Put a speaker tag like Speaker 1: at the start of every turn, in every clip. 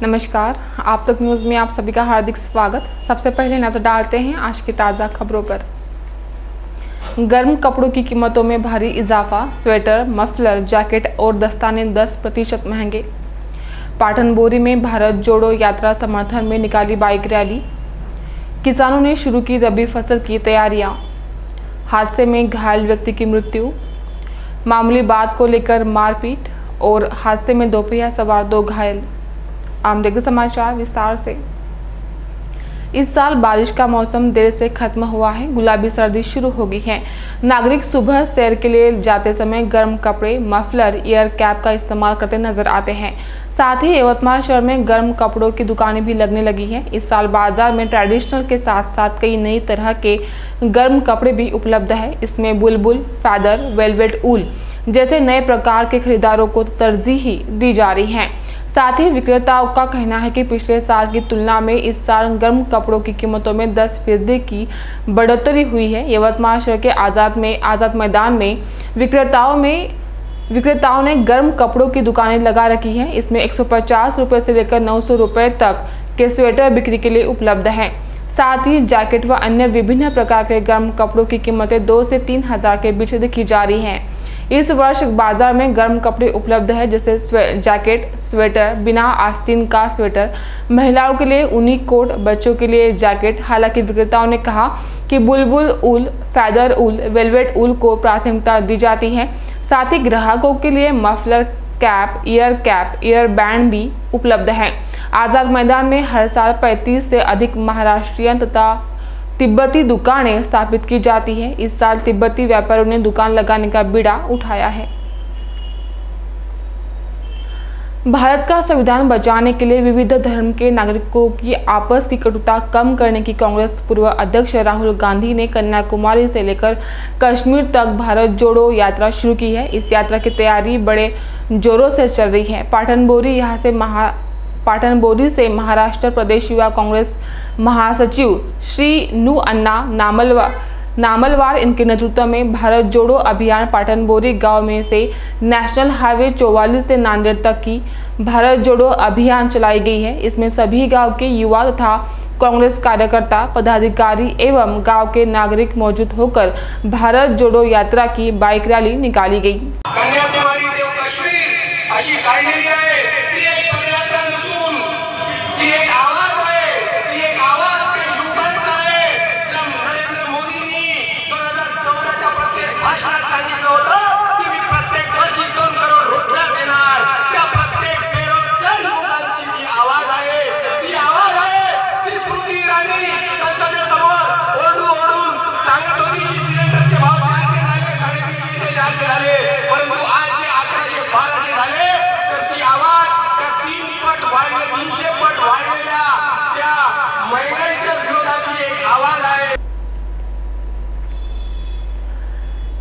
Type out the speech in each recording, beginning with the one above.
Speaker 1: नमस्कार, आप तक न्यूज़ में आप सभी का हार्दिक स्वागत। सबसे पहले नजर डालते हैं आज की ताज़ा खबरों पर। गर्म कपड़ों की कीमतों में भारी इजाफा, स्वेटर, मफलर, जैकेट और दस्ताने 10% महंगे। पाटन बोरी में भारत जोड़ो यात्रा समर्थन में निकाली बाइक रैली। किसानों ने शुरू की रबी फसल की तैयारियां। हादसे में घायल व्यक्ति की मृत्यु। मामूली बात को लेकर मारपीट और हादसे में दोपहिया सवार 2 घायल। आमदनी समाचार विस्तार से। इस साल बारिश का मौसम देर से खत्म हुआ है, गुलाबी सर्दी शुरू हो गई है। नागरिक सुबह सैर के लिए जाते समय गर्म कपड़े, मफलर, एयर कैप का इस्तेमाल करते नजर आते हैं। साथ ही यवतमाल शहर में गर्म कपड़ों की दुकानें भी लगने लगी हैं। इस साल बाजार में ट्रेडिशनल के साथ साथ कई नई तरह के गर्म कपड़े भी उपलब्ध है। इसमें बुलबुल, फैदर, वेलवेट, ऊल जैसे नए प्रकार के खरीदारों को तरजीह दी जा रही है। साथ ही विक्रेताओं का कहना है कि पिछले साल की तुलना में इस साल गर्म कपड़ों की कीमतों में 10% की बढ़ोतरी हुई है। यवतमाल शहर के आज़ाद मैदान में विक्रेताओं ने गर्म कपड़ों की दुकानें लगा रखी हैं। इसमें 150 रुपये से लेकर 900 रुपये तक के स्वेटर बिक्री के लिए उपलब्ध हैं। साथ ही जैकेट व अन्य विभिन्न प्रकार के गर्म कपड़ों की कीमतें 2 से 3 हज़ार के बीच देखी जा रही हैं। इस वर्ष बाजार में गर्म कपड़े उपलब्ध है, जैसे जैकेट, स्वेटर, बिना आस्तीन का स्वेटर, महिलाओं के लिए ऊनी कोट, बच्चों के लिए जैकेट। हालांकि विक्रेताओं ने कहा कि बुलबुल ऊल, फैदर ऊल, वेलवेट ऊल को प्राथमिकता दी जाती है। साथ ही ग्राहकों के लिए मफलर, कैप, ईयर बैंड भी उपलब्ध है। आज़ाद मैदान में हर साल 35 से अधिक महाराष्ट्रियन तथा तिब्बती दुकानें स्थापित की जाती है। इस साल तिब्बती व्यापारियों ने दुकान लगाने का बीड़ा उठाया है। भारत का संविधान बचाने के लिए विविध धर्म के नागरिकों की आपस की कटुता कम करने की कांग्रेस पूर्व अध्यक्ष राहुल गांधी ने कन्याकुमारी से लेकर कश्मीर तक भारत जोड़ो यात्रा शुरू की है। इस यात्रा की तैयारी बड़े जोरों से चल रही है। पाटन बोरी से महाराष्ट्र प्रदेश युवा कांग्रेस महासचिव श्री नु अन्ना नामलवार इनके नेतृत्व में भारत जोड़ो अभियान पाटन बोरी गांव में से नेशनल हाईवे 44 से नांदेड़ तक की भारत जोड़ो अभियान चलाई गई है। इसमें सभी गांव के युवा तथा कांग्रेस कार्यकर्ता, पदाधिकारी एवं गांव के नागरिक मौजूद होकर भारत जोड़ो यात्रा की बाइक रैली निकाली गई।
Speaker 2: कन्याकुमारी ते काश्मीर अशी काढलेली आहे। ती एक पदयात्रा नसून ती एक आवाज आहे। ती एक आवाज ते युवकांचा आहे। जब नरेंद्र मोदींनी 2014 च्या प्रत्येक भाषणात सांगितलं होतं की मी प्रत्येक वर्षी 2 करोड रुपये देणार, त्या प्रत्येक बेरोजगार युवकांची ती आवाज आहे। ती आवाज आहे जी स्मृती इराणी संसदेसमोर ओरडून सांगत होती की सिलेंडरचे भाव 400 झाले, 350 400 झाले, परंतु आज जे 1100-1200 झाले, तर ती आवाज त्या 3 पट वाढले, 300 पट वाढलेल्या त्या महंगाईच्या विरोधातली एक आवाज आहे।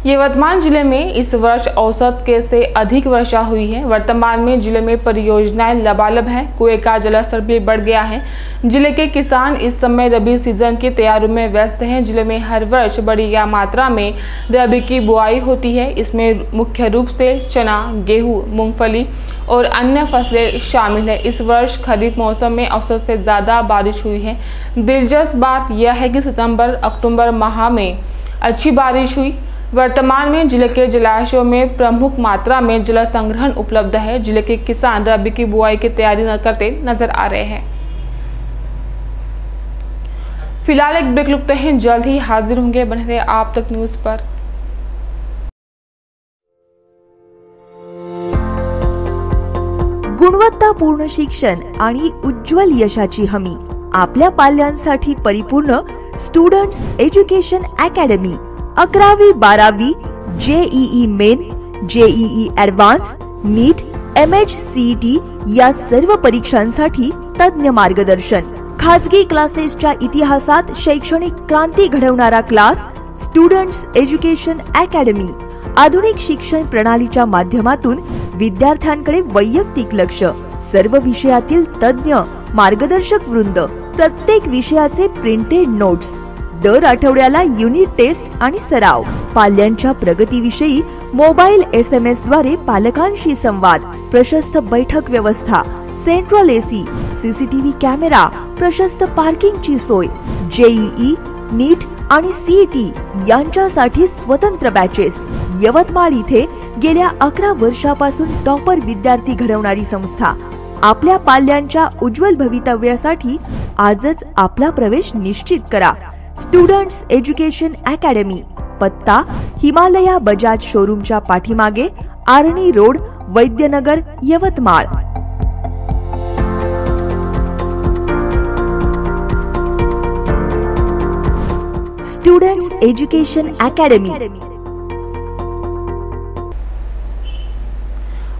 Speaker 1: यवतमाल जिले में इस वर्ष औसत के से अधिक वर्षा हुई है। वर्तमान में जिले में परियोजनाएं लबालब हैं। कुएं का जलस्तर भी बढ़ गया है। जिले के किसान इस समय रबी सीजन की तैयारियों में व्यस्त हैं। जिले में हर वर्ष बड़ी मात्रा में रबी की बुआई होती है। इसमें मुख्य रूप से चना, गेहूं, मूंगफली और अन्य फसलें शामिल है। इस वर्ष खरीफ मौसम में औसत से ज़्यादा बारिश हुई है। दिलचस्प बात यह है कि सितंबर-अक्टूबर माह में अच्छी बारिश हुई। वर्तमान में जिले के जलाशयों में प्रमुख मात्रा में जल संग्रहण उपलब्ध है। जिले के किसान रबी की बुआई की तैयारी करते नजर आ रहे हैं। फिलहाल एक ब्रेक लेते हैं, जल्द ही हाजिर होंगे। बने रहे आप तक न्यूज पर।
Speaker 3: गुणवत्तापूर्ण शिक्षण आणि उज्ज्वल यशाची हमी आपल्या पाल्यांसाठी परिपूर्ण स्टुडंट्स एज्युकेशन अकॅडमी। 11वी 12वी JEE main, JEE advance, NEET, MHCET या सर्व परीक्षांसाठी तज्ञ मार्गदर्शन। खाजगी क्लासेसच्या इतिहासात शैक्षणिक क्रांती घडवणारा क्लास स्टुडंट्स एज्युकेशन अकॅडमी। आधुनिक शिक्षण प्रणालीच्या माध्यमातून विद्यार्थ्यांकडे वैयक्तिक लक्ष, सर्व विषयातील तज्ञ मार्गदर्शक वृंद, प्रत्येक विषयाचे प्रिंटेड नोट्स, दर आठवड्याला युनिट टेस्ट आणि सराव, पाल्यांच्या प्रगतीविषयी मोबाईल SMS द्वारे पालकांशी संवाद, प्रशस्त बैठक व्यवस्था, सेंट्रल एसी, सीसीटीव्ही कॅमेरा, प्रशस्त पार्किंगची सोय, जेईई, नीट आणि सीईटी यांच्यासाठी स्वतंत्र बॅचेस. यवतमाळ इथे गेल्या 11 वर्षापासून टॉपर विद्यार्थी घडवणारी संस्था. आपल्या पाल्यांच्या उज्ज्वल भवितव्यासाठी आजच आपला प्रवेश निश्चित करा. Students education academy. पत्ता हिमालया बजाज शोरूमच्या पाठीमागे, Arni road, Vaidyanagar, Yavatmal. Students education academy.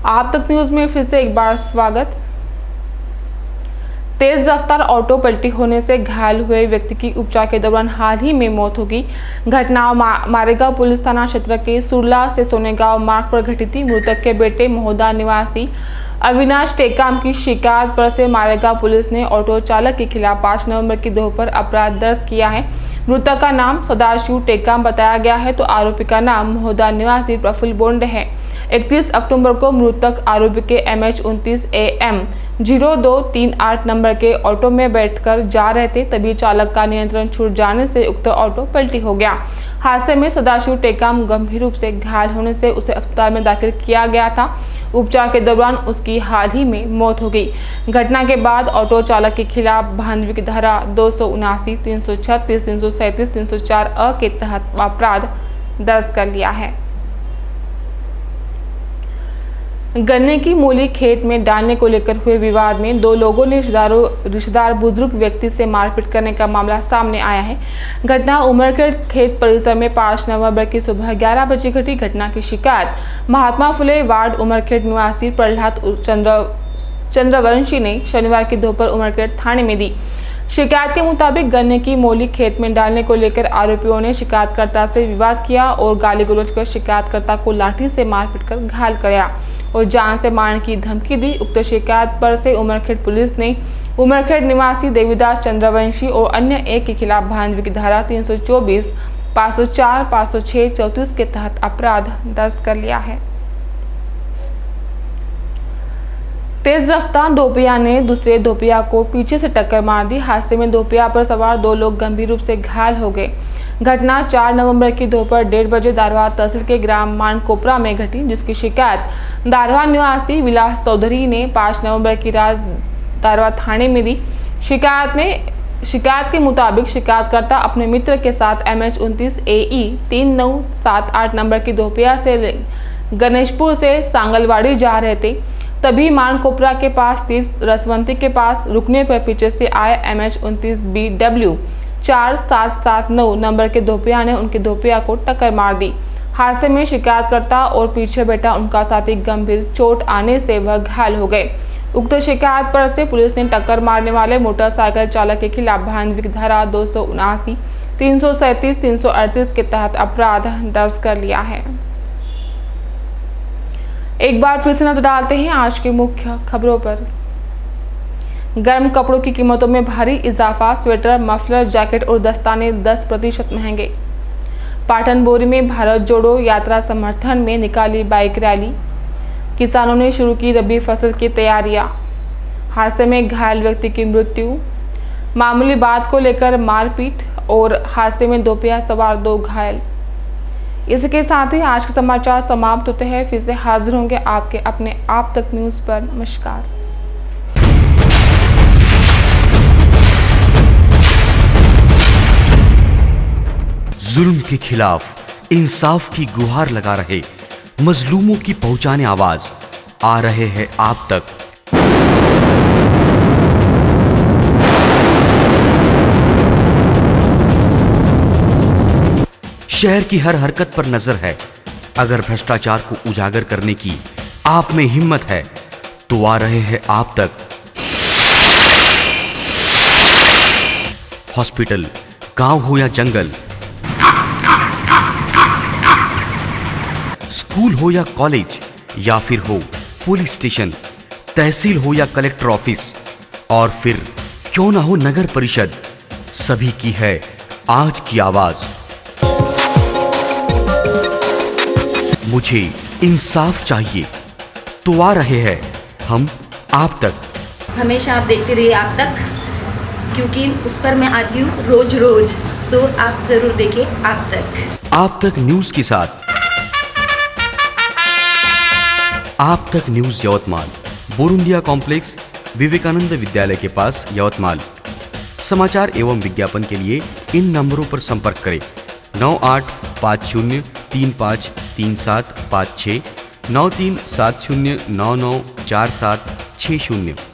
Speaker 1: आप तक न्यूज में फिर से एक बार स्वागत। तेज रफ्तार ऑटो पलटी होने से घायल हुए व्यक्ति की उपचार के दौरान हाल ही में मौत हो गई। घटना मारेगांव पुलिस थाना क्षेत्र के सुरला से सोनेगांव मार्ग पर घटी थी। मृतक के बेटे महोदा निवासी अविनाश टेकाम की शिकायत पर से मारेगांव पुलिस ने ऑटो चालक के खिलाफ 5 नवंबर की दोपहर अपराध दर्ज किया है। मृतक का नाम सदाशिव टेकाम बताया गया है तो आरोपी का नाम महोदा निवासी प्रफुल्ल बोंडे है। 31 अक्टूबर को मृतक आरोपी के MH29 AM 0238 नंबर के ऑटो में बैठकर जा रहे थे, तभी चालक का नियंत्रण छूट जाने से उक्त ऑटो पलटी हो गया। हादसे में सदाशिव टेकाम गंभीर रूप से घायल होने से उसे अस्पताल में दाखिल किया गया था। उपचार के दौरान उसकी हाल ही में मौत हो गई। घटना के बाद ऑटो चालक के खिलाफ भानवी की धारा 279, 336, 337, 304 अ के तहत अपराध दर्ज कर लिया है। गन्ने की मूली खेत में डालने को लेकर हुए विवाद में 2 लोगों ने रिश्तेदार बुजुर्ग व्यक्ति से मारपीट करने का मामला सामने आया है। घटना उमरखेड़ खेत परिसर में 5 नवंबर की सुबह 11 बजे घटी। घटना की शिकायत महात्मा फुले वार्ड उमरखेड़ निवासी प्रहलाद चंद्रवंशी ने शनिवार की दोपहर उमरखेड़ थाने में दी। शिकायत के मुताबिक गन्ने की मोली खेत में डालने को लेकर आरोपियों ने शिकायतकर्ता से विवाद किया और गाली गलौज कर शिकायतकर्ता को लाठी से मारपीट कर घायल किया और जान से मारने की धमकी दी। उक्त शिकायत पर से उमरखेड़ पुलिस ने उमरखेड़ निवासी देवीदास चंद्रवंशी और अन्य एक के खिलाफ भानवी की धारा 324, 504, 506, 34 के तहत अपराध दर्ज कर लिया है। तेज रफ्तार दोपहिया ने दूसरे दोपहिया को पीछे से टक्कर मार दी। हादसे में दोपहिया पर सवार 2 लोग गंभीर रूप से घायल हो गए। घटना 4 नवंबर की दोपहर 1:30 बजे दारवा तहसील के ग्राम मानकोपरा में घटी, जिसकी शिकायत दारवा निवासी विलास चौधरी ने 5 नवंबर की रात दारवा थाने में दी। शिकायत के मुताबिक शिकायतकर्ता अपने मित्र के साथ MH29 AE 3978 नंबर की दोपहिया से गणेशपुर से सांगलवाड़ी जा रहे थे, तभी मानकोपरा के पास तीर्थ रसवंती के पास रुकने पर पीछे से आए MH29 BW 4779 नंबर के दोपहिया ने उनके दोपहिया को टक्कर मार दी। हादसे में शिकायतकर्ता और पीछे बैठा उनका साथी गंभीर चोट आने से वह घायल हो गए। उक्त शिकायत पर से पुलिस ने टक्कर मारने वाले मोटरसाइकिल चालक के खिलाफ भानवी की धारा 279, 337, 338 के तहत अपराध दर्ज कर लिया है। एक बार फिर से नजर डालते हैं आज की मुख्य खबरों पर। गर्म कपड़ों की कीमतों में भारी इजाफा, स्वेटर, मफलर, जैकेट और दस्ताने 10% महंगे। पाटन बोरी में भारत जोड़ो यात्रा समर्थन में निकाली बाइक रैली। किसानों ने शुरू की रबी फसल की तैयारियां। हादसे में घायल व्यक्ति की मृत्यु। मामूली बात को लेकर मारपीट और हादसे में दोपहिया सवार 2 घायल। इसके साथ ही आज के समाचार समाप्त होते हैं। फिर से हाजिर होंगे आपके अपने आप तक न्यूज पर। नमस्कार।
Speaker 4: जुल्म के खिलाफ इंसाफ की गुहार लगा रहे मजलूमों की पहुंचाने आवाज आ रहे हैं आप तक। शहर की हर हरकत पर नजर है। अगर भ्रष्टाचार को उजागर करने की आप में हिम्मत है तो आ रहे हैं आप तक। हॉस्पिटल, गांव हो या जंगल, स्कूल हो या कॉलेज या फिर हो पुलिस स्टेशन, तहसील हो या कलेक्टर ऑफिस और फिर क्यों ना हो नगर परिषद, सभी की है आज की आवाज। मुझे इंसाफ चाहिए तो आ रहे हैं हम आप तक।
Speaker 5: हमेशा आप देखते रहिए आप तक, क्योंकि उस पर मैं आती हूँ रोज रोज। सो आप ज़रूर देखिए आप तक
Speaker 4: न्यूज के साथ आप तक न्यूज यवतमाल, बोरुंडिया कॉम्प्लेक्स, विवेकानंद विद्यालय के पास यवतमाल। समाचार एवं विज्ञापन के लिए इन नंबरों पर संपर्क करें 9850353756, 9370994760।